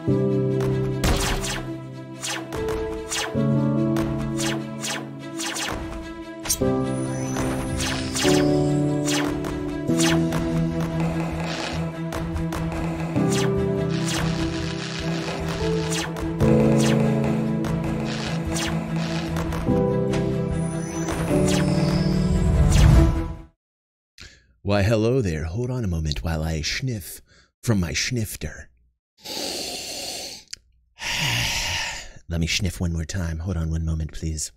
Why, hello there. Hold on a moment while I sniff from my snifter. Let me sniff one more time. Hold on one moment, please.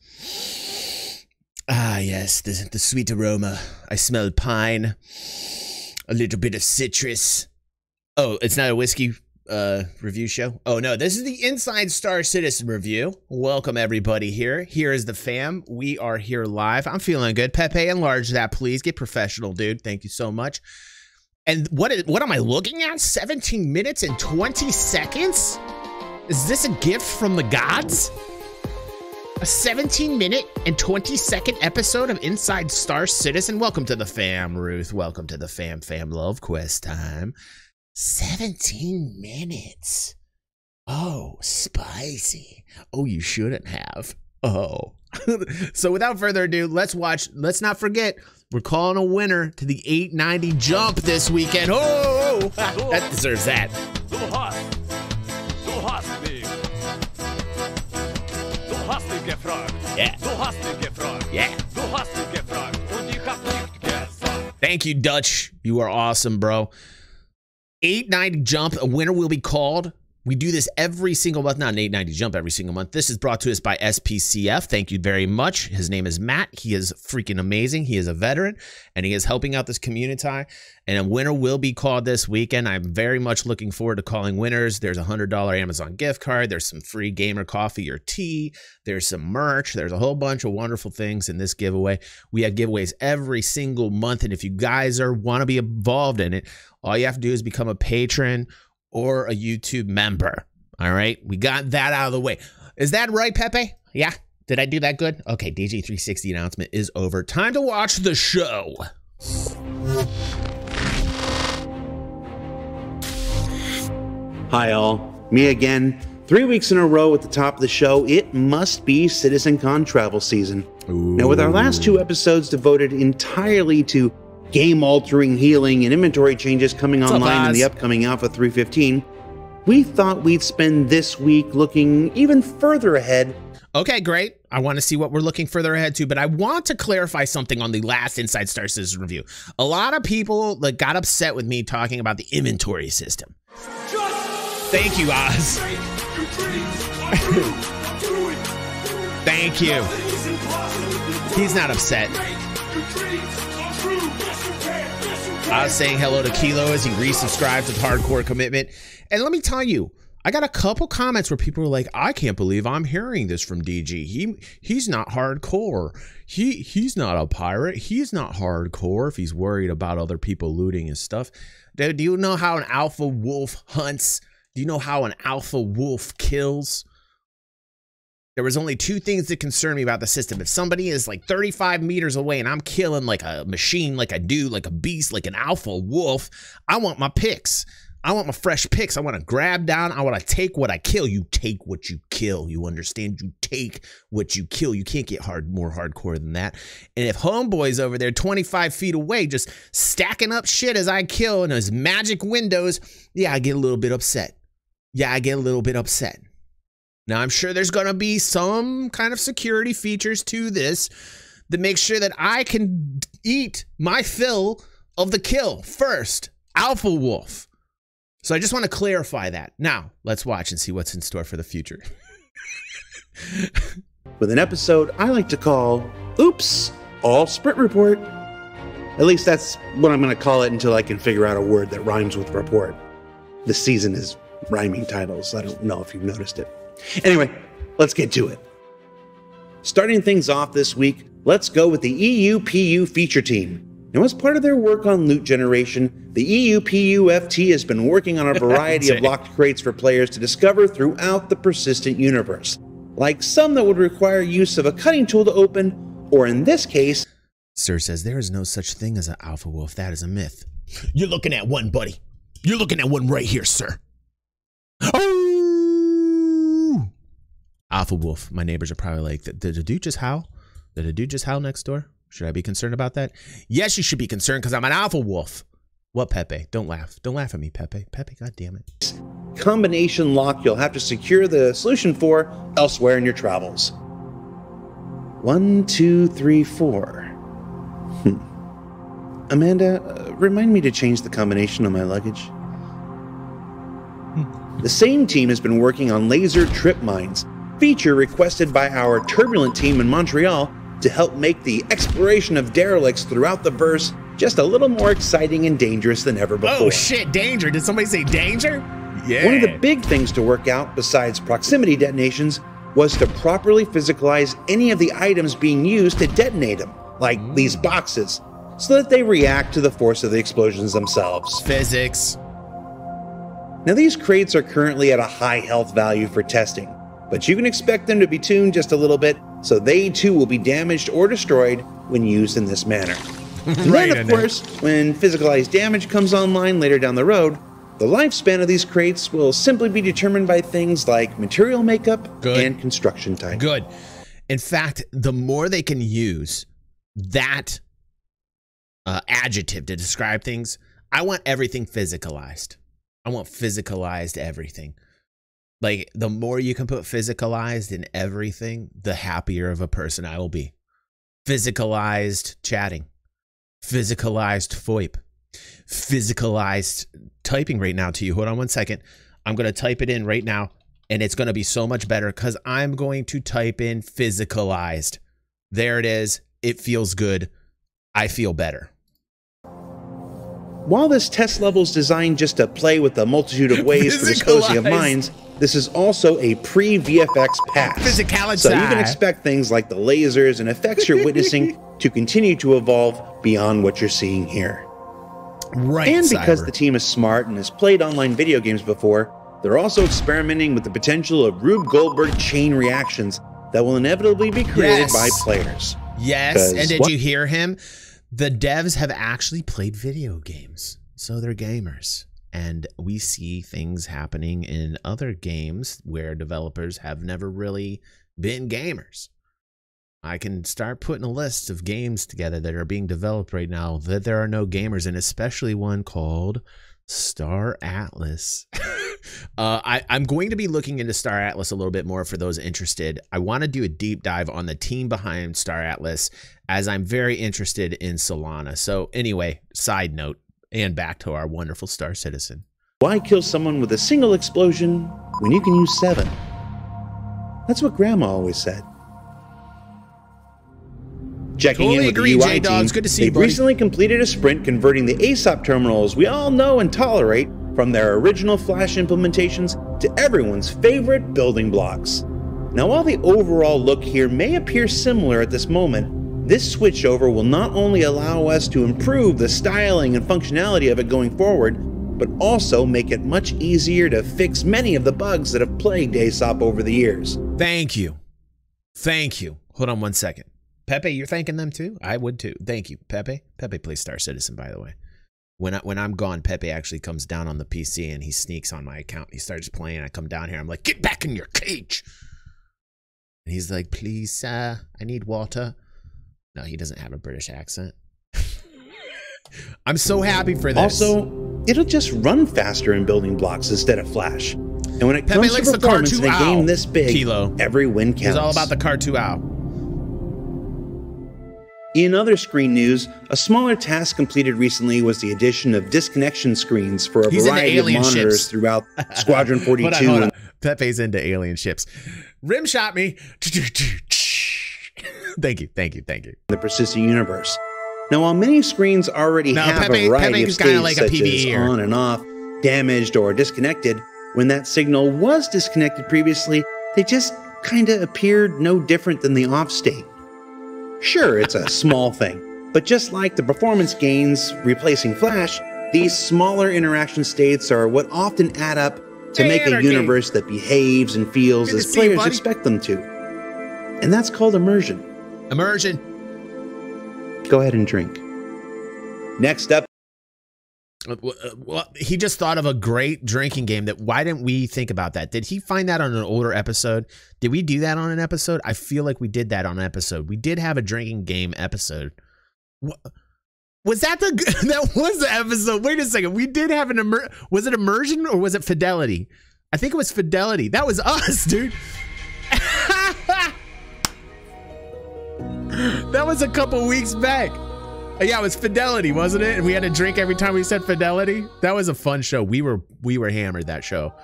Ah, yes, the sweet aroma. I smell pine, a little bit of citrus. Oh, it's not a whiskey review show? Oh, no, this is the Inside Star Citizen review. Welcome, everybody here. Here is the fam. We are here live. I'm feeling good. Pepe, enlarge that, please. Get professional, dude. Thank you so much. And what am I looking at? 17 minutes and 20 seconds? Is this a gift from the gods? A 17-minute and 20-second episode of Inside Star Citizen? Welcome to the fam, Ruth. Welcome to the fam love quest time. 17 minutes. Oh, spicy. Oh, you shouldn't have. Oh. So without further ado, let's watch. Let's not forget, we're calling a winner to the 890 jump this weekend. Oh, that deserves that. Yeah. Yeah. Thank you, Dutch. You are awesome, bro. 890 jump, a winner will be called. We do this every single month, not an 890 jump every single month. This is brought to us by SPCF. Thank you very much. His name is Matt. He is freaking amazing. He is a veteran, and he is helping out this community. And a winner will be called this weekend. I'm very much looking forward to calling winners. There's a $100 Amazon gift card. There's some free gamer coffee or tea. There's some merch. There's a whole bunch of wonderful things in this giveaway. We have giveaways every single month, and if you guys want to be involved in it, all you have to do is become a patron or a YouTube member. All right, we got that out of the way. Is that right, Pepe? Yeah, did I do that good? Okay, DG360 announcement is over. Time to watch the show. Hi all, me again. 3 weeks in a row at the top of the show. It must be CitizenCon travel season. Ooh. Now with our last 2 episodes devoted entirely to game-altering healing and inventory changes coming online in the upcoming Alpha 3.15, we thought we'd spend this week looking even further ahead. Okay, great. I want to see what we're looking further ahead to, but I want to clarify something on the last Inside Star Citizen review. A lot of people got upset with me talking about the inventory system. Thank you, Oz. Thank you. He's not upset. I was saying hello to Kilo as he resubscribes with Hardcore Commitment. And let me tell you, I got a couple comments where people were like, I can't believe I'm hearing this from DG. He's not hardcore. He's not a pirate. He's not hardcore if he's worried about other people looting his stuff. Dude, do you know how an alpha wolf hunts? Do you know how an alpha wolf kills? There was only 2 things that concern me about the system. If somebody is like 35 meters away and I'm killing like a machine, like a dude, like a beast, like an alpha wolf, I want my picks. I want my fresh picks. I want to grab down. I want to take what I kill. You take what you kill. You understand? You take what you kill. You can't get more hardcore than that. And if homeboy's over there 25 feet away just stacking up shit as I kill in his magic windows, yeah, I get a little bit upset. Yeah, I get a little bit upset. Now, I'm sure there's going to be some kind of security features to this that make sure that I can eat my fill of the kill first. Alpha Wolf. So I just want to clarify that. Now, let's watch and see what's in store for the future. With an episode I like to call, Oops, All Sprint Report. At least that's what I'm going to call it until I can figure out a word that rhymes with report. This season is rhyming titles. I don't know if you've noticed it. Anyway, let's get to it. Starting things off this week, let's go with the EUPU feature team. Now, as part of their work on loot generation, the EUPU FT has been working on a variety of locked crates for players to discover throughout the persistent universe, like some that would require use of a cutting tool to open, or in this case... Sir says there is no such thing as an alpha wolf. That is a myth. You're looking at one, buddy. You're looking at one right here, sir. Oh! Alpha Wolf. My neighbors are probably like, did a dude just howl? Did a dude just howl next door? Should I be concerned about that? Yes, you should be concerned because I'm an Alpha Wolf. What, Pepe? Don't laugh. Don't laugh at me, Pepe. Pepe, God damn it. Combination lock you'll have to secure the solution for elsewhere in your travels. 1, 2, 3, 4. Amanda, remind me to change the combination on my luggage. The same team has been working on laser trip mines, feature requested by our turbulent team in Montreal to help make the exploration of derelicts throughout the verse just a little more exciting and dangerous than ever before. Oh shit, danger. Did somebody say danger? Yeah. One of the big things to work out, besides proximity detonations, was to properly physicalize any of the items being used to detonate them, like these boxes, so that they react to the force of the explosions themselves. Physics. Now these crates are currently at a high health value for testing, but you can expect them to be tuned just a little bit, so they too will be damaged or destroyed when used in this manner. And Right, then, of course, when physicalized damage comes online later down the road, the lifespan of these crates will simply be determined by things like material makeup and construction type. Good. In fact, the more they can use that adjective to describe things, I want everything physicalized. I want physicalized everything. Like, the more you can put physicalized in everything, the happier of a person I will be. Physicalized chatting. Physicalized VoIP. Physicalized typing right now to you. Hold on one second. I'm going to type it in right now, and it's going to be so much better because I'm going to type in physicalized. There it is. It feels good. I feel better. While this test level is designed just to play with a multitude of ways for disposing of mines, this is also a pre-VFX pass. Physicality. So you can expect things like the lasers and effects you're witnessing to continue to evolve beyond what you're seeing here. Right. And because the team is smart and has played online video games before, they're also experimenting with the potential of Rube Goldberg chain reactions that will inevitably be created by players. Yes, and did you hear him? The devs have actually played video games, so they're gamers. And we see things happening in other games where developers have never really been gamers. I can start putting a list of games together that are being developed right now that there are no gamers in, especially one called Star Atlas. I'm going to be looking into Star Atlas a little bit more for those interested. I want to do a deep dive on the team behind Star Atlas, as I'm very interested in Solana. So anyway, side note, and back to our wonderful Star Citizen. Why kill someone with a single explosion when you can use 7? That's what Grandma always said. Checking in with the UI team, good to see you, they've recently completed a sprint converting the ASOP terminals we all know and tolerate from their original Flash implementations to everyone's favorite building blocks. Now, while the overall look here may appear similar at this moment, this switchover will not only allow us to improve the styling and functionality of it going forward, but also make it much easier to fix many of the bugs that have plagued ASOP over the years. Thank you. Thank you. Hold on one second. Pepe, you're thanking them too? I would too. Thank you, Pepe. Pepe plays Star Citizen, by the way. When I'm gone, Pepe actually comes down on the PC and he sneaks on my account. He starts playing. I come down here. I'm like, get back in your cage. And he's like, please, sir, I need water. No, he doesn't have a British accent. I'm so happy for this. Also, it'll just run faster in building blocks instead of Flash. And when it Pepe comes to performance in a game this big, Kilo. every win counts. It's all about the car 2 out. In other screen news, a smaller task completed recently was the addition of disconnection screens for a variety of monitors throughout Squadron 42. Hold on. Pepe's into alien ships. Rim shot me. Thank you. The persistent universe. Now, while many screens already have a variety of states like such as on and off, damaged or disconnected, when that signal was disconnected previously, they just kind of appeared no different than the off state. Sure, it's a small thing, but just like the performance gains replacing Flash, these smaller interaction states are what often add up to make a universe that behaves and feels as players expect them to. And that's called immersion. Immersion. Go ahead and drink. Next up. Well, he just thought of a great drinking game that why didn't we think about that? Did he find that on an older episode? Did we do that on an episode? I feel like we did that on an episode. We did have a drinking game episode. Was that that was the episode? Wait a second. We did have was it immersion or was it fidelity? I think it was fidelity. That was us, dude. That was a couple weeks back. Yeah, it was fidelity, wasn't it? And we had to drink every time we said fidelity. That was a fun show. We were hammered that show.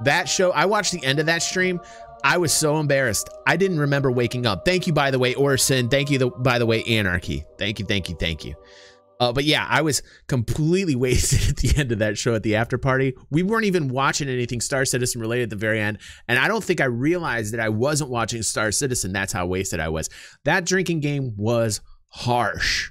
That show, I watched the end of that stream. I was so embarrassed. I didn't remember waking up. Thank you, by the way, Orson. Thank you, by the way, Anarchy. Thank you. But yeah, I was completely wasted at the end of that show at the after party. We weren't even watching anything Star Citizen related at the very end. And I don't think I realized that I wasn't watching Star Citizen. That's how wasted I was. That drinking game was harsh.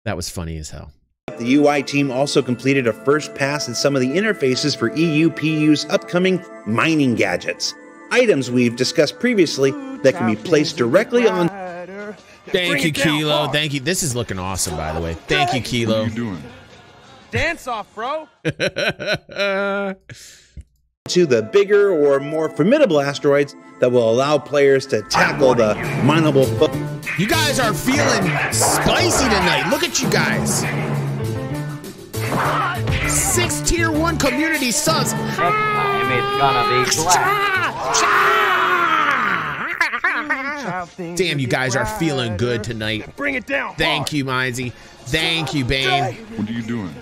That was funny as hell. The UI team also completed a first pass at some of the interfaces for EUPU's upcoming mining gadgets. Items we've discussed previously that can be placed directly on... Thank you, Kilo. Thank you. This is looking awesome, by the way. Thank you, Kilo. What are you doing? Dance off, bro. To the bigger or more formidable asteroids that will allow players to tackle the mineable foe. You guys are feeling spicy tonight. Look at you guys. 6 tier 1 community subs. Next time it's gonna be black. Damn, you guys are feeling good tonight. Bring it down. Thank you, Mindsy. Thank you, Bane. What are you doing?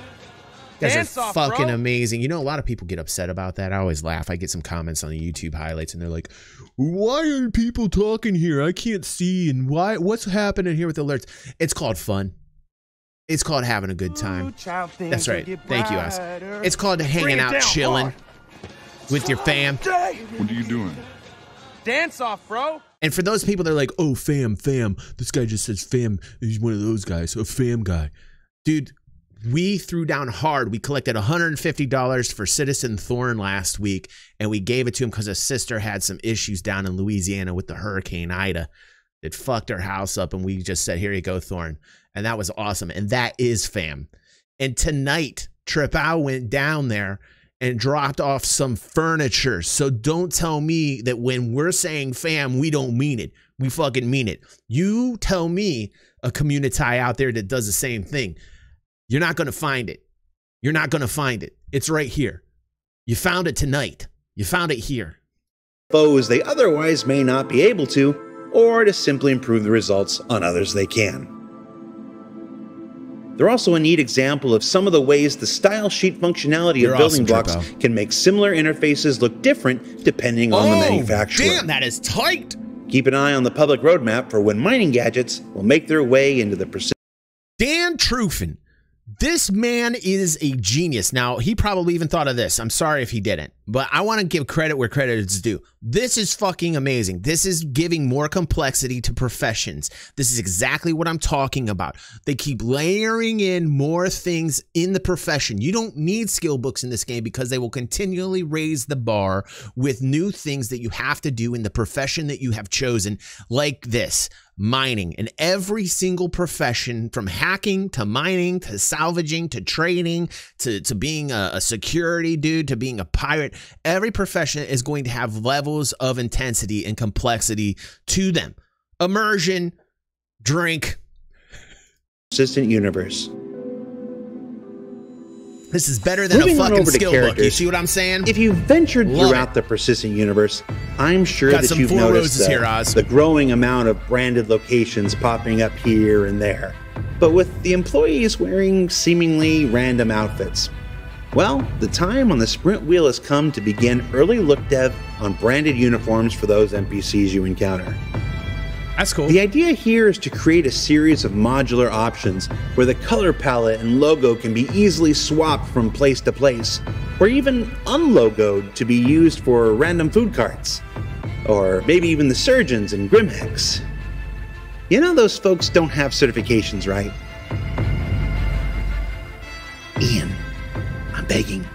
You guys are fucking amazing. You know, a lot of people get upset about that. I always laugh. I get some comments on the YouTube highlights, and they're like, "Why aren't people talking here? I can't see. And what's happening here with alerts?" It's called fun. It's called having a good time. That's right. Thank you, us. It's called hanging out, chilling with your fam. What are you doing? Dance off, bro. And for those people that are like, "Oh, fam. This guy just says fam. He's one of those guys, a fam guy." Dude, we threw down hard. We collected $150 for Citizen Thorn last week, and we gave it to him because his sister had some issues down in Louisiana with the Hurricane Ida. It fucked her house up, and we just said, "Here you go, Thorn." And that was awesome. And that is fam. And tonight, Tripao went down there and dropped off some furniture. So don't tell me that when we're saying fam, we don't mean it. We fucking mean it. You tell me a community out there that does the same thing. You're not going to find it. You're not going to find it. It's right here. You found it tonight. You found it here. Foes they otherwise may not be able to, or to simply improve the results on others they can. They're also a neat example of some of the ways the style sheet functionality of building blocks can make similar interfaces look different depending on the manufacturer. Damn, that is tight. Keep an eye on the public roadmap for when mining gadgets will make their way into the Dan Trufen. This man is a genius. Now, he probably even thought of this. I'm sorry if he didn't, but I want to give credit where credit is due. This is fucking amazing. This is giving more complexity to professions. This is exactly what I'm talking about. They keep layering in more things in the profession. You don't need skill books in this game because they will continually raise the bar with new things that you have to do in the profession that you have chosen, like this. Mining. And every single profession, from hacking to mining to salvaging to trading to being a security dude to being a pirate, every profession is going to have levels of intensity and complexity to them. Immersion, drink. persistent universe. This is better than Moving a fucking skill book. You see what I'm saying? If you've ventured throughout the persistent universe, I'm sure that you've noticed the growing amount of branded locations popping up here and there, but with the employees wearing seemingly random outfits. Well, the time on the sprint wheel has come to begin early look dev on branded uniforms for those NPCs you encounter. That's cool. The idea here is to create a series of modular options where the color palette and logo can be easily swapped from place to place, or even unlogoed to be used for random food carts, or maybe even the surgeons and Grimhex. You know those folks don't have certifications, right? Ian, I'm begging.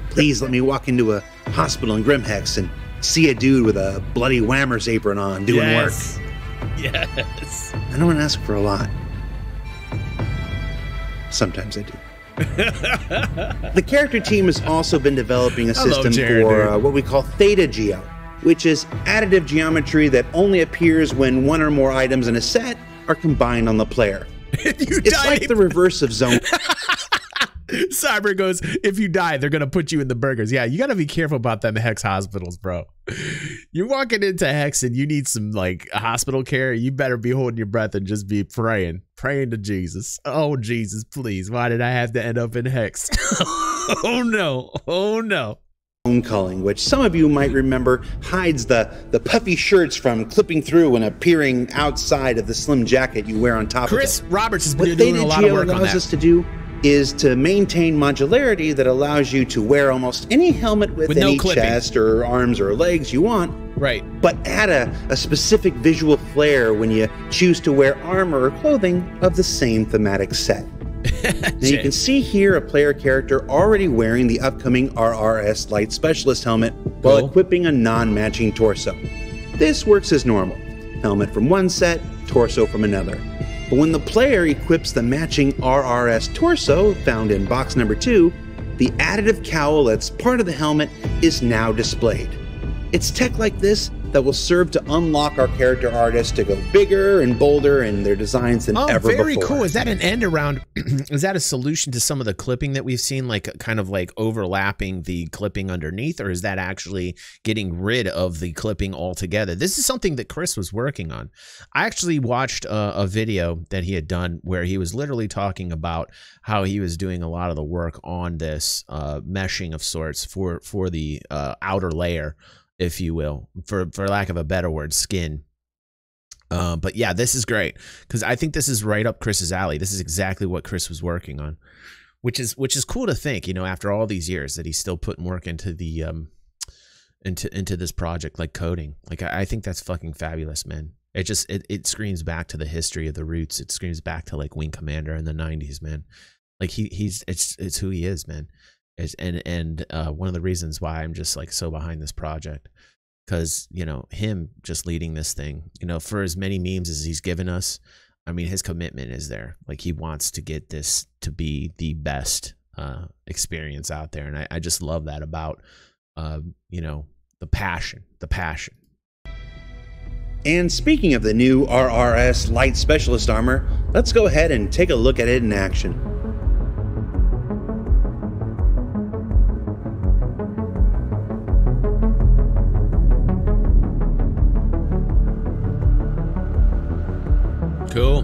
Please let me walk into a hospital in Grimhex and see a dude with a bloody whammer's apron on doing work. Yes. I don't ask for a lot. Sometimes I do. The character team has also been developing a system Jared, for what we call theta geo, which is additive geometry that only appears when one or more items in a set are combined on the player. It's like the reverse of zone. Cyber goes, if you die, they're going to put you in the burgers. Yeah, you got to be careful about them Hex hospitals, bro. You're walking into Hex and you need some like hospital care. You better be holding your breath and just be praying to Jesus. Oh, Jesus, please. Why did I have to end up in Hex? Oh, no. Oh, no. Zone culling, which some of you might remember hides the puffy shirts from clipping through and appearing outside of the slim jacket you wear on top of it. Chris Roberts has been doing a lot of work on that. What allows us to do is to maintain modularity that allows you to wear almost any helmet with any chest or arms or legs you want. Right. But add a specific visual flair when you choose to wear armor or clothing of the same thematic set. Now you can see here a player character already wearing the upcoming RRS Light Specialist helmet while equipping a non-matching torso. This works as normal. Helmet from one set, torso from another. But when the player equips the matching RRS torso found in box number 2, the additive cowl that's part of the helmet is now displayed. It's tech like this that will serve to unlock our character artists to go bigger and bolder in their designs than ever before. Oh, very cool. Is that an end around? Is that a solution to some of the clipping that we've seen, like kind of like overlapping the clipping underneath, or is that actually getting rid of the clipping altogether? This is something that Chris was working on. I actually watched a video that he had done where he was literally talking about how he was doing a lot of the work on this meshing of sorts for the outer layer, if you will, for lack of a better word, skin. But yeah, this is great because I think this is right up Chris's alley. This is exactly what Chris was working on, which is cool to think, you know, after all these years that he's still putting work into the into this project, like coding. Like I think that's fucking fabulous, man. It just it screams back to the history of the roots. It screams back to like Wing Commander in the 90s, man. Like it's who he is, man. And one of the reasons why I'm just like so behind this project, because, you know, him just leading this thing, you know, for as many memes as he's given us, I mean, his commitment is there. Like he wants to get this to be the best experience out there. And I just love that about, you know, the passion. And speaking of the new RRS Light Specialist armor, let's go ahead and take a look at it in action. Cool.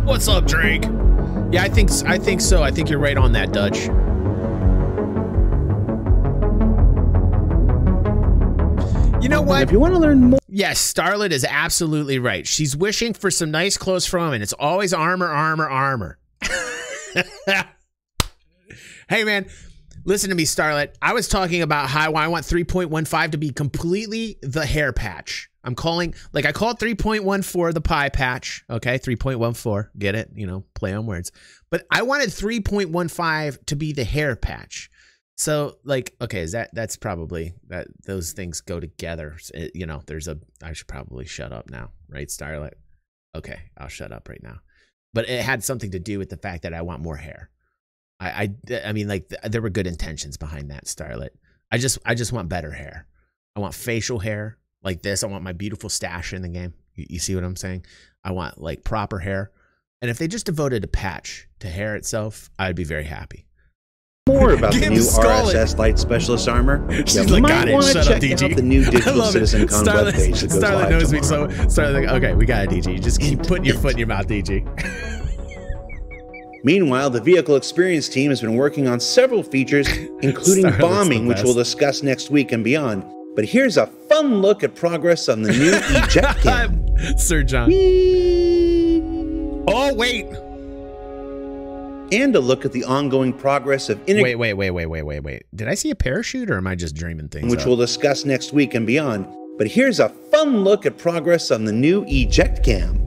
What's up, Drake? Yeah, I think so. I think you're right on that, Dutch. You know what? If you want to learn more. Yes, Starlet is absolutely right. She's wishing for some nice clothes from him, and it's always armor, armor, armor. Hey, man, listen to me, Starlet. I was talking about how I want 3.15 to be completely the hair patch. I'm calling, like I called 3.14 the pie patch. Okay, 3.14, get it? You know, play on words. But I wanted 3.15 to be the hair patch. So, like, okay, that's probably, those things go together. You know, I should probably shut up now, right, Starlet? Okay, I'll shut up right now. But it had something to do with the fact that I want more hair. I mean, like, there were good intentions behind that, Starlet. I just want better hair. I want facial hair like this. I want my beautiful stash in the game. You see what I'm saying? I want, like, proper hair. And if they just devoted a patch to hair itself, I'd be very happy. More about the new RSS Light Specialist armor, you like, might want to check out the new Digital Citizen Con webpage that goes Starlet live knows me, tomorrow. so Starlet's like, okay, we got it, DG. You just keep putting your foot in your mouth, DG. Meanwhile, the vehicle experience team has been working on several features, including bombing, which we'll discuss next week and beyond. But here's a fun look at progress on the new eject cam. Sir John. Oh, wait. And a look at the ongoing progress of Wait. Did I see a parachute, or am I just dreaming things which up? we'll discuss next week and beyond. But here's a fun look at progress on the new eject cam.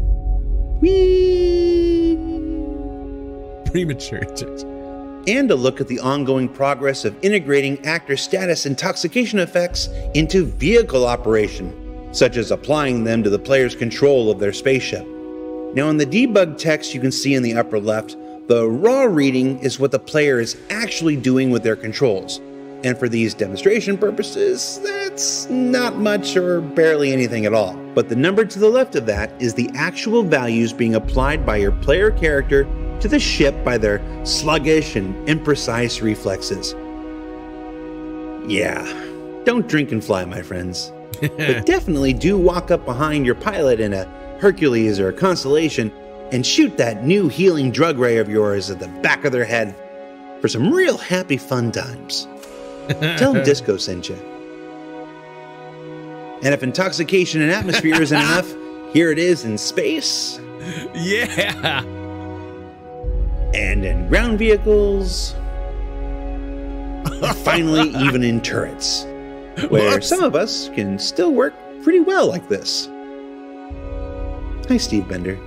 Premature ejection. and a look at the ongoing progress of integrating actor status intoxication effects into vehicle operation, such as applying them to the player's control of their spaceship. Now in the debug text you can see in the upper left, the raw reading is what the player is actually doing with their controls. And for these demonstration purposes, that's not much or barely anything at all. But the number to the left of that is the actual values being applied by your player character to the ship by their sluggish and imprecise reflexes. Yeah, don't drink and fly, my friends. But definitely do walk up behind your pilot in a Hercules or a Constellation and shoot that new healing drug ray of yours at the back of their head for some real happy fun times. Tell them Disco sent you. And if intoxication and atmosphere isn't enough, here it is in space. Yeah. And in ground vehicles. And finally, even in turrets, where some of us can still work pretty well like this. Hi, Steve Bender.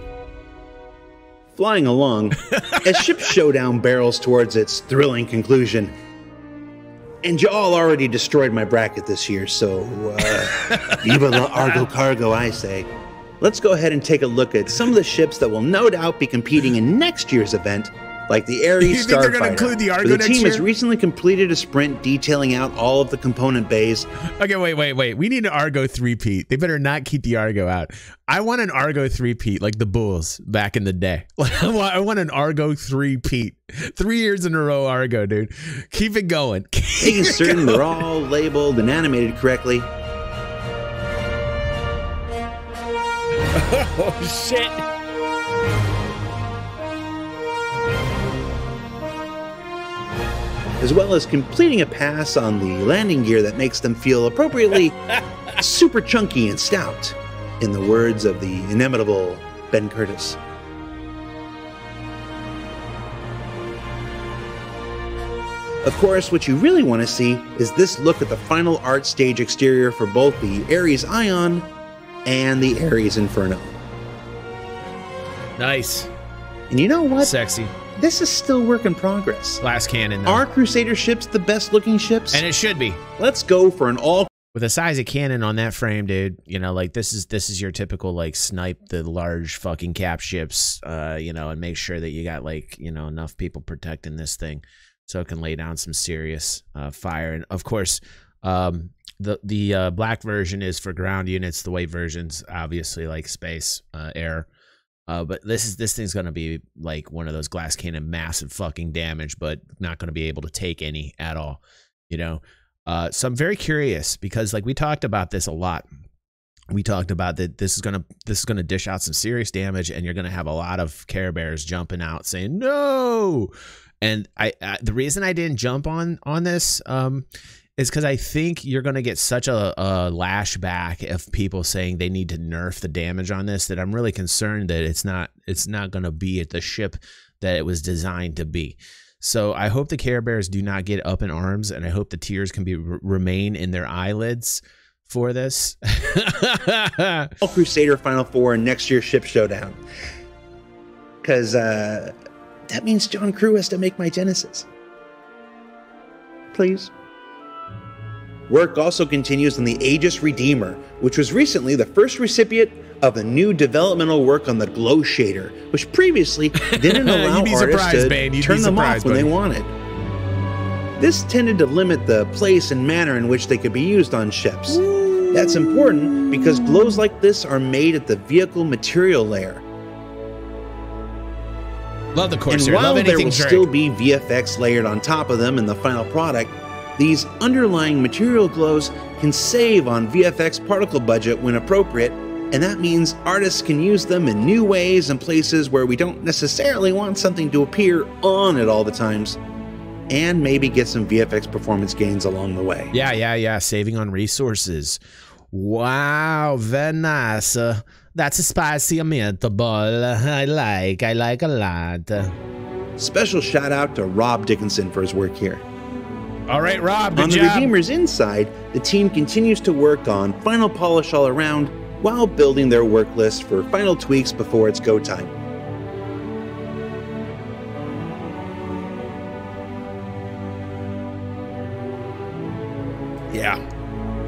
Flying along, as Ship Showdown barrels towards its thrilling conclusion. And y'all already destroyed my bracket this year, so viva la Argo Cargo, I say. Let's go ahead and take a look at some of the ships that will no doubt be competing in next year's event, like the Ares Starfighter. The team has recently completed a sprint detailing out all of the component bays. Okay, wait. We need an Argo 3-peat. They better not keep the Argo out. I want an Argo 3-peat, like the Bulls back in the day. I want an Argo 3-peat. 3 years in a row, Argo, dude. Keep it going. Making certain they're all labeled and animated correctly. Oh, shit. As well as completing a pass on the landing gear that makes them feel appropriately super chunky and stout, in the words of the inimitable Ben Curtis. Of course, what you really want to see is this look at the final art stage exterior for both the Ares Ion and the Ares Inferno. Nice. And you know what? Sexy. This is still work in progress. Glass cannon, though. Are Crusader ships the best looking ships? And it should be. Let's go for an all... With the size of cannon on that frame, dude, you know, like this is your typical, like, snipe the large fucking cap ships, you know, and make sure that you got, like, you know, enough people protecting this thing so it can lay down some serious fire. And of course, the black version is for ground units. The white version's obviously like space, air. But this thing's gonna be like one of those glass cannon, massive fucking damage, but not gonna be able to take any at all, you know. So I'm very curious because, like, we talked about this a lot. We talked about that this is gonna dish out some serious damage, and you're gonna have a lot of Care Bears jumping out saying no. And the reason I didn't jump on this is because I think you're going to get such a lashback of people saying they need to nerf the damage on this that I'm really concerned that it's not going to be at the ship that it was designed to be. So I hope the Care Bears do not get up in arms, and I hope the tears can remain in their eyelids for this. All Crusader Final Four and next year's Ship Showdown. Because that means John Crew has to make my Genesis. Please. Work also continues on the Aegis Redeemer, which was recently the first recipient of the new developmental work on the glow shader, which previously didn't allow artists to turn them off when they wanted. This tended to limit the place and manner in which they could be used on ships. That's important because glows like this are made at the vehicle material layer. Love the Corsair. And while there will still be VFX layered on top of them in the final product, these underlying material glows can save on VFX particle budget when appropriate, and that means artists can use them in new ways and places where we don't necessarily want something to appear on at all the times, and maybe get some VFX performance gains along the way. Yeah. Saving on resources. Wow, very nice. That's a spicy meatball. I like a lot. Special shout out to Rob Dickinson for his work here. All right, Rob, good job. On the Redeemer's inside, the team continues to work on final polish all around while building their work list for final tweaks before it's go time.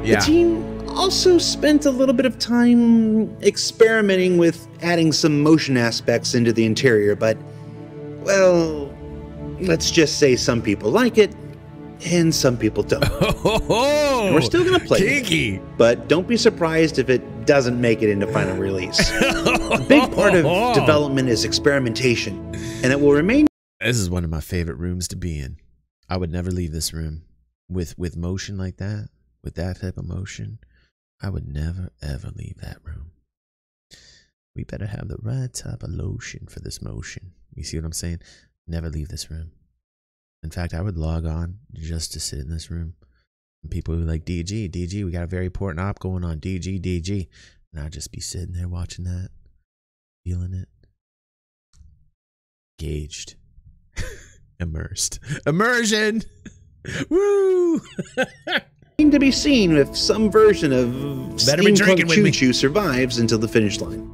Yeah. The team also spent a little bit of time experimenting with adding some motion aspects into the interior, but, well, let's just say some people like it, and some people don't. And we're still going to play it, but don't be surprised if it doesn't make it into final release. A big part of development is experimentation, and it will remain. This is one of my favorite rooms to be in. I would never leave this room. With motion like that, with that type of motion, I would never, ever leave that room. We better have the right type of lotion for this motion. You see what I'm saying? Never leave this room. In fact, I would log on just to sit in this room. And people would be like, DG, we got a very important op going on. DG. And I'd just be sitting there watching that, feeling it. Engaged. Immersed. Immersion! Woo! To be seen if some version of Steampunk Choo Choo survives until the finish line.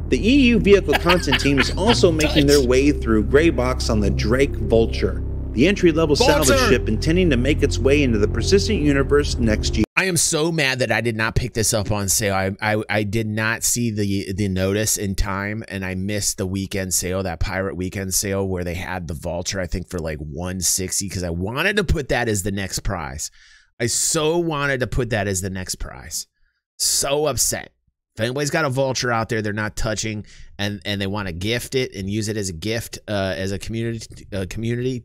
The EU vehicle content team is also making their way through Grey Box on the Drake Vulture, the entry-level salvage ship intending to make its way into the persistent universe next year. I am so mad that I did not pick this up on sale. I did not see the notice in time, and I missed the weekend sale, that pirate weekend sale where they had the Vulture, I think for like $160, because I wanted to put that as the next prize. I so wanted to put that as the next prize. So upset. If anybody's got a Vulture out there they're not touching and they want to gift it and use it as a gift, as a community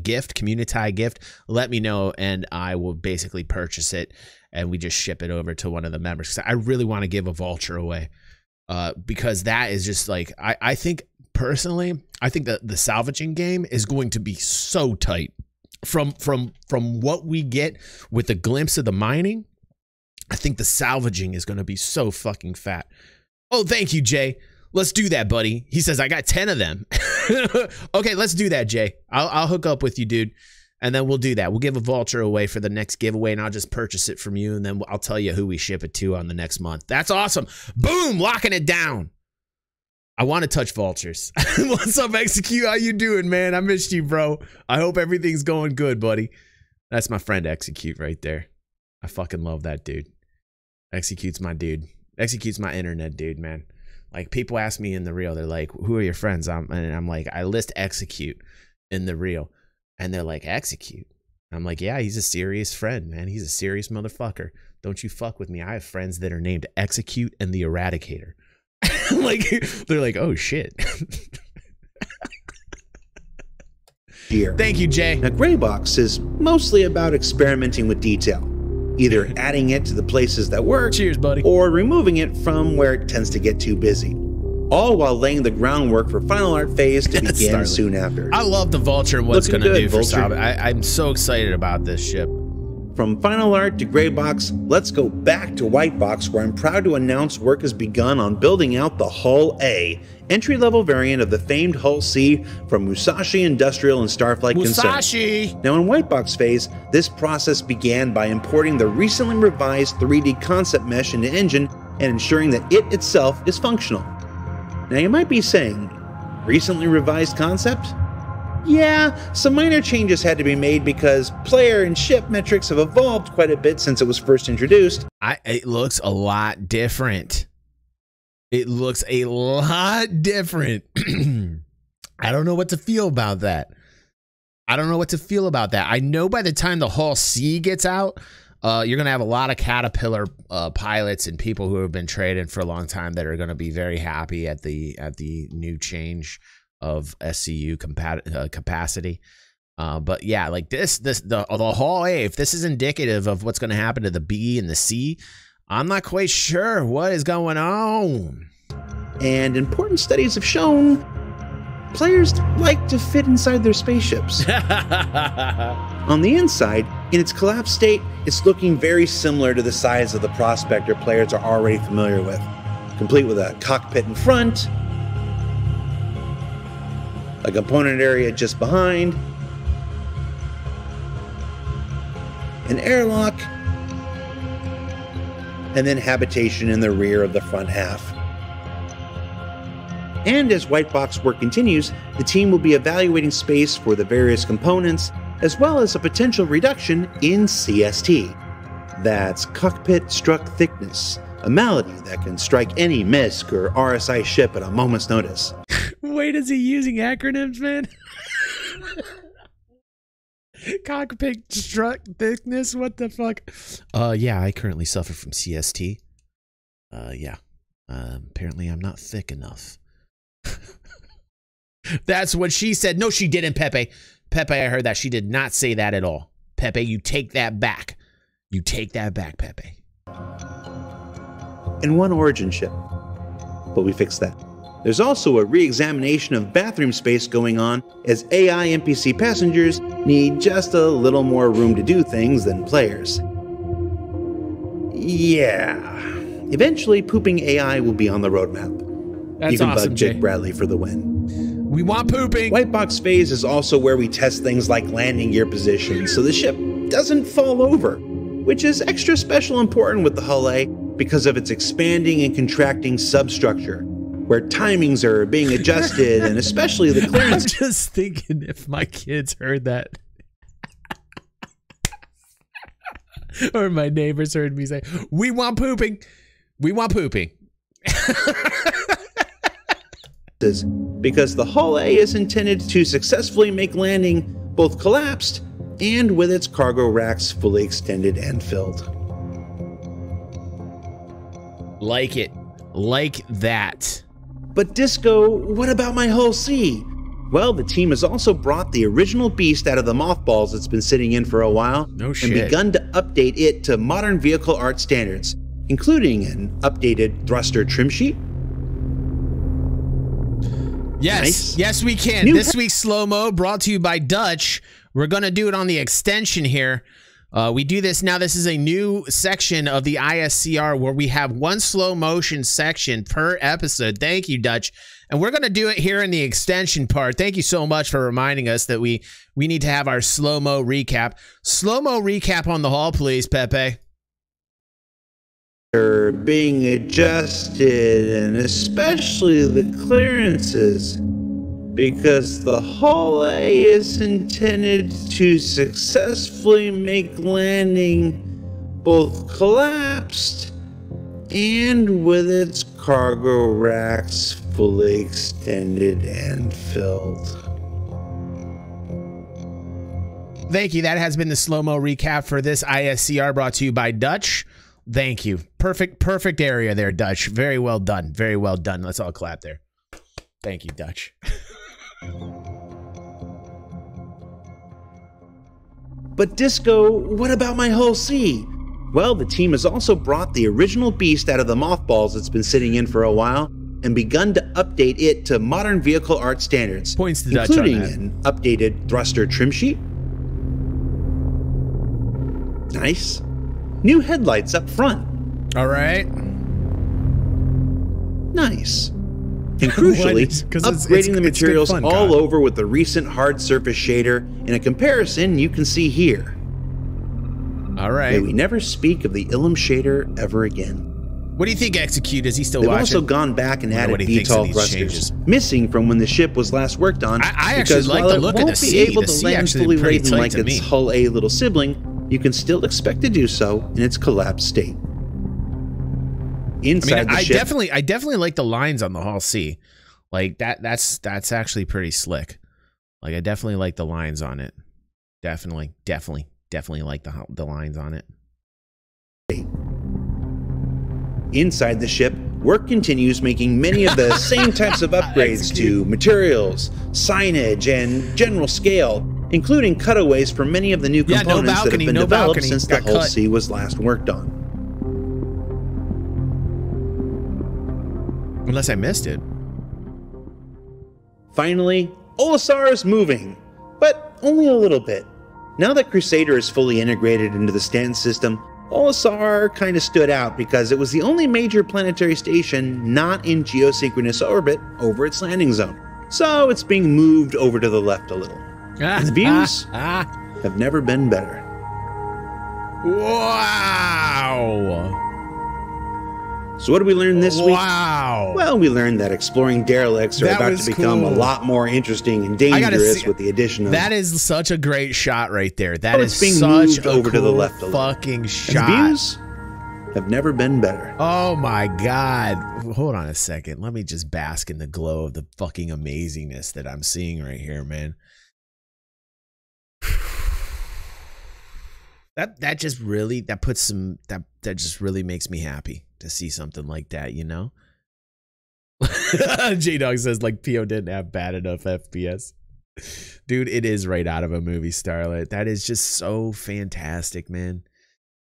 gift, let me know and I will basically purchase it and we just ship it over to one of the members. I really want to give a Vulture away because that is just like, I think personally, I think that the salvaging game is going to be so tight from what we get with the glimpse of the mining. I think the salvaging is going to be so fucking fat. Oh, thank you, Jay. Let's do that, buddy. He says, I got 10 of them. Okay, let's do that, Jay. I'll hook up with you, dude. And then we'll do that. We'll give a Vulture away for the next giveaway, and I'll just purchase it from you, and then I'll tell you who we ship it to on the next month. That's awesome. Boom, locking it down. I want to touch Vultures. What's up, Execute? How you doing, man? I missed you, bro. I hope everything's going good, buddy. That's my friend Execute right there. I fucking love that dude. Execute's my dude. Execute's my internet dude, man. Like, people ask me in the reel, they're like, who are your friends? And I'm like, I list Execute in the reel. And they're like, Execute? I'm like, yeah, he's a serious friend, man. He's a serious motherfucker. Don't you fuck with me. I have friends that are named Execute and the Eradicator. Like, they're like, oh, shit. Here. Thank you, Jay. Now, Grey Box is mostly about experimenting with detail. Either adding it to the places that work, cheers, buddy, or removing it from where it tends to get too busy. All while laying the groundwork for final art phase to begin soon after. I love the Vulture and what's going to do for Salvage. I'm so excited about this ship. From final art to Grey Box, let's go back to White Box, where I'm proud to announce work has begun on building out the Hull A, entry-level variant of the famed Hull C from Musashi Industrial and Starflight Concern. Now in White Box phase, this process began by importing the recently revised 3D concept mesh into Engine and ensuring that it itself is functional. Now you might be saying, recently revised concept? Yeah, some minor changes had to be made because player and ship metrics have evolved quite a bit since it was first introduced. It looks a lot different. It looks a lot different. I don't know what to feel about that. I know by the time the Hull C gets out, you're going to have a lot of Caterpillar pilots and people who have been trading for a long time that are going to be very happy at the new change of SCU capacity. But yeah, like the Hull A, if this is indicative of what's going to happen to the B and the C, I'm not quite sure what is going on. And important studies have shown players like to fit inside their spaceships. On the inside, in its collapsed state, it's looking very similar to the size of the Prospector players are already familiar with, complete with a cockpit in front, a component area just behind, an airlock, and then habitation in the rear of the front half. And as White Box work continues, the team will be evaluating space for the various components as well as a potential reduction in CST. That's cockpit struck thickness, a malady that can strike any MISC or RSI ship at a moment's notice. Wait, is he using acronyms, man? Cockpit struck thickness? What the fuck? Yeah, I currently suffer from CST. Yeah. Apparently I'm not thick enough. That's what she said. No, she didn't, Pepe. Pepe, I heard that. She did not say that at all. Pepe, you take that back. You take that back, Pepe. And one origin ship. But we fixed that. There's also a re-examination of bathroom space going on as AI NPC passengers need just a little more room to do things than players. Yeah. Eventually, pooping AI will be on the roadmap. That's Even awesome, bug Jay. Jake Bradley for the win. We want pooping. White box phase is also where we test things like landing gear position so the ship doesn't fall over, which is extra special important with the Hull A because of its expanding and contracting substructure, where timings are being adjusted and especially the clearance. I'm just thinking if my kids heard that. Or my neighbors heard me say, we want pooping. We want pooping. Because the Hull A is intended to successfully make landing both collapsed and with its cargo racks fully extended and filled. Like it. Like that. But Disco, what about my Hull C? Well, the team has also brought the original beast out of the mothballs it's been sitting in for a while No and shit. begun to update it to modern vehicle art standards, including an updated thruster trim sheet. Yes, Nice. yes, we can. This week's slow-mo brought to you by Dutch. We're going to do it on the extension here. We do this now. This is a new section of the ISCR where we have one slow motion section per episode. Thank you, Dutch. And we're going to do it here in the extension part. Thank you so much for reminding us that we need to have our slow-mo recap. Slow-mo recap on the Hull, please, Pepe. Are being adjusted, and especially the clearances, because the Hull A is intended to successfully make landing both collapsed and with its cargo racks fully extended and filled. Thank you. That has been the slow-mo recap for this ISCR brought to you by Dutch. Thank you. Perfect area there, Dutch. Very well done. Very well done. Let's all clap there. Thank you, Dutch. But Disco, what about my Hull C? Well, the team has also brought the original beast out of the mothballs it's been sitting in for a while and begun to update it to modern vehicle art standards, Points to Dutch on including that. an updated thruster trim sheet. Nice. New headlights up front. All right. Nice. And crucially, 'Cause it's upgrading the good materials fun, all God. over with the recent hard surface shader in a comparison you can see here. All May right. we never speak of the Ilum shader ever again. What do you think, Execute? Is he still They've watching? also gone back and Wonder added what he thinks of VTOL these thrusters, changes. missing from when the ship was last worked on. I actually because like while the it look of won't the be C. able The to C land actually fully pretty laden tight like to its me. Hull A little sibling, you can still expect to do so in its collapsed state. Inside the I ship, definitely like the lines on the Hull C. Like that's actually pretty slick. Like I definitely like the lines on it. Definitely like the lines on it. Inside the ship, work continues making many of the same types of upgrades to materials, signage, and general scale, including cutaways for many of the new Yeah, no components that have balcony, been no developed balcony. since the Got Hull cut. C was last worked on. Unless I missed it. Finally, Olisar is moving, but only a little bit. Now that Crusader is fully integrated into the Stanton system, Olisar kind of stood out because it was the only major planetary station not in geosynchronous orbit over its landing zone. So it's being moved over to the left a little. And the views have never been better. Wow. So what did we learn this week? Wow. Well, we learned that exploring derelicts are about to become a lot more interesting and dangerous with the addition of... That is such a great shot right there. That is being such moved a over to the cool left a little. fucking shot. And the views have never been better. Oh my God. Hold on a second. Let me just bask in the glow of the fucking amazingness that I'm seeing right here, man. That just really, that puts some, that just really makes me happy to see something like that, you know? J-Dog says, like, P.O. didn't have bad enough FPS. Dude, it is right out of a movie, Starlet. That is just so fantastic, man.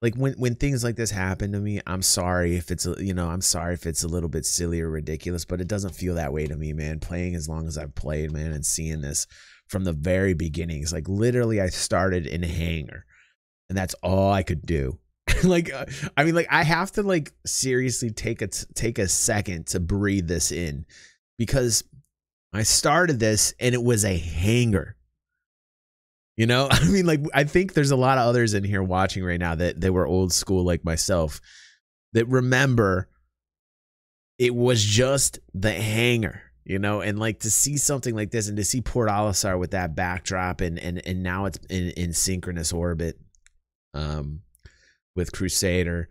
Like, when things like this happen to me, I'm sorry if it's, you know, I'm sorry if it's a little bit silly or ridiculous, but it doesn't feel that way to me, man. Playing as long as I've played, man, and seeing this from the very beginnings. Like, literally, I started in a hangar. And that's all I could do. Like, I mean, like, I have to, like, seriously take a second to breathe this in, because I started this and it was a hangar. You know, I mean, like, I think there's a lot of others in here watching right now that they were old school like myself that remember it was just the hangar. You know, and like to see something like this and to see Port Olisar with that backdrop and now it's in synchronous orbit. With Crusader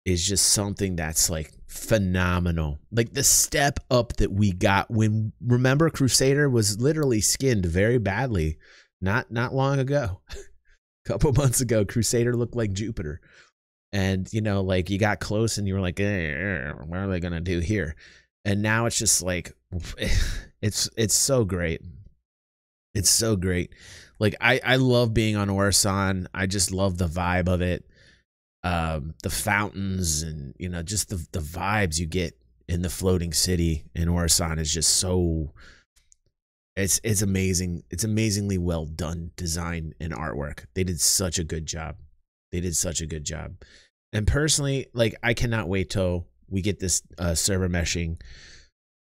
is just something that's like phenomenal. Like the step up that we got when, remember, Crusader was literally skinned very badly not long ago. A couple months ago, Crusader looked like Jupiter. And, you know, like you got close and you were like, what are they going to do here? And now it's just like, it's so great. It's so great. Like, I love being on Orison. I just love the vibe of it. The fountains and, you know, just the vibes you get in the floating city in Orison is just so, it's amazing. It's amazingly well done design and artwork. They did such a good job. They did such a good job. And personally, like, I cannot wait till we get this server meshing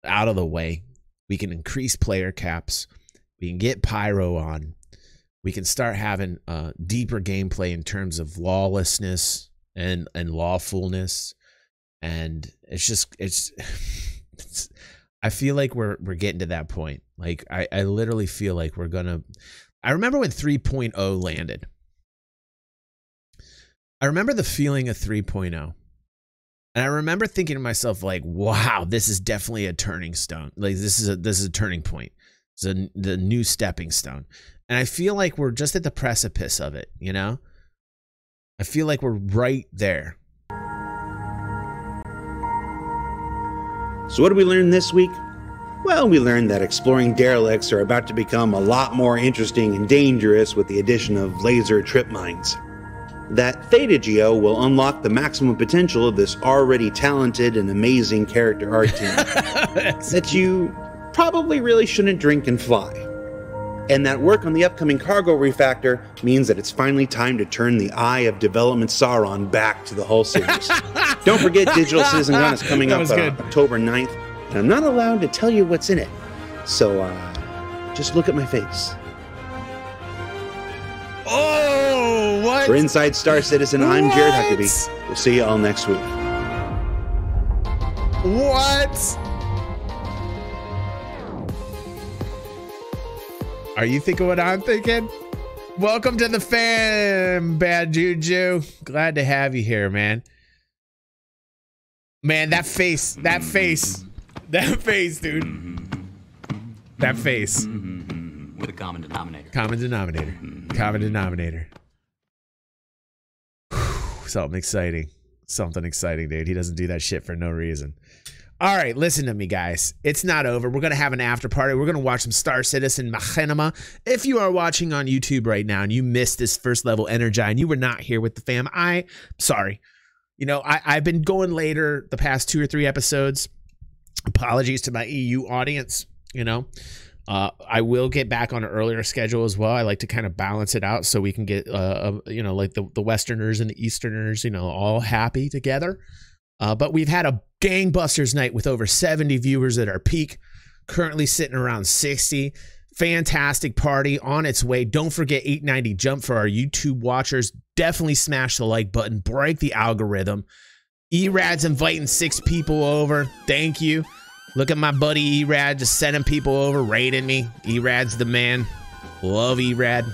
out of the way. We can increase player caps. We can get Pyro on. We can start having deeper gameplay in terms of lawlessness and lawfulness, and it's I feel like we're getting to that point. Like I literally feel like we're gonna. I remember when 3.0 landed. I remember the feeling of 3.0, and I remember thinking to myself, like, "Wow, this is definitely a turning stone. Like this is a turning point. It's the new stepping stone." And I feel like we're just at the precipice of it, you know? I feel like we're right there. So what did we learn this week? Well, we learned that exploring derelicts are about to become a lot more interesting and dangerous with the addition of laser trip mines. That Theta Geo will unlock the maximum potential of this already talented and amazing character art team. That you probably really shouldn't drink and fly. And that work on the upcoming cargo refactor means that it's finally time to turn the Eye of Development Sauron back to the whole series. Don't forget, Digital Citizen Gun is coming up October 9th, and I'm not allowed to tell you what's in it. So, just look at my face. Oh, what? For Inside Star Citizen, I'm Jared Huckabee. We'll see you all next week. What? Are you thinking what I'm thinking? Welcome to the fam, Bad Juju. Glad to have you here, man. Man, that face, dude. That face. With a common denominator. Common denominator. Something exciting, dude. He doesn't do that shit for no reason. All right, listen to me, guys. It's not over. We're going to have an after party. We're going to watch some Star Citizen Machinima. If you are watching on YouTube right now and you missed this first level Energy and you were not here with the fam, I'm sorry. You know, I've been going later the past 2 or 3 episodes. Apologies to my EU audience, you know. I will get back on an earlier schedule as well. I like to kind of balance it out so we can get, you know, like the Westerners and the Easterners, you know, all happy together. But we've had a gangbusters night with over 70 viewers at our peak, currently sitting around 60. Fantastic party on its way. Don't forget 890 jump for our YouTube watchers. Definitely smash the like button, break the algorithm. Erad's inviting 6 people over. Thank you. Look at my buddy Erad just sending people over, raiding me. Erad's the man. Love Erad.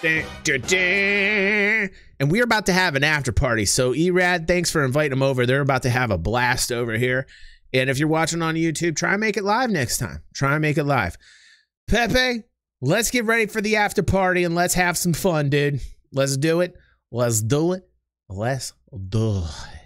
And we're about to have an after party. So Erad, thanks for inviting them over. They're about to have a blast over here. And if you're watching on YouTube, try and make it live next time. Try and make it live. Pepe, let's get ready for the after party and let's have some fun, dude. Let's do it. Let's do it. Let's do it.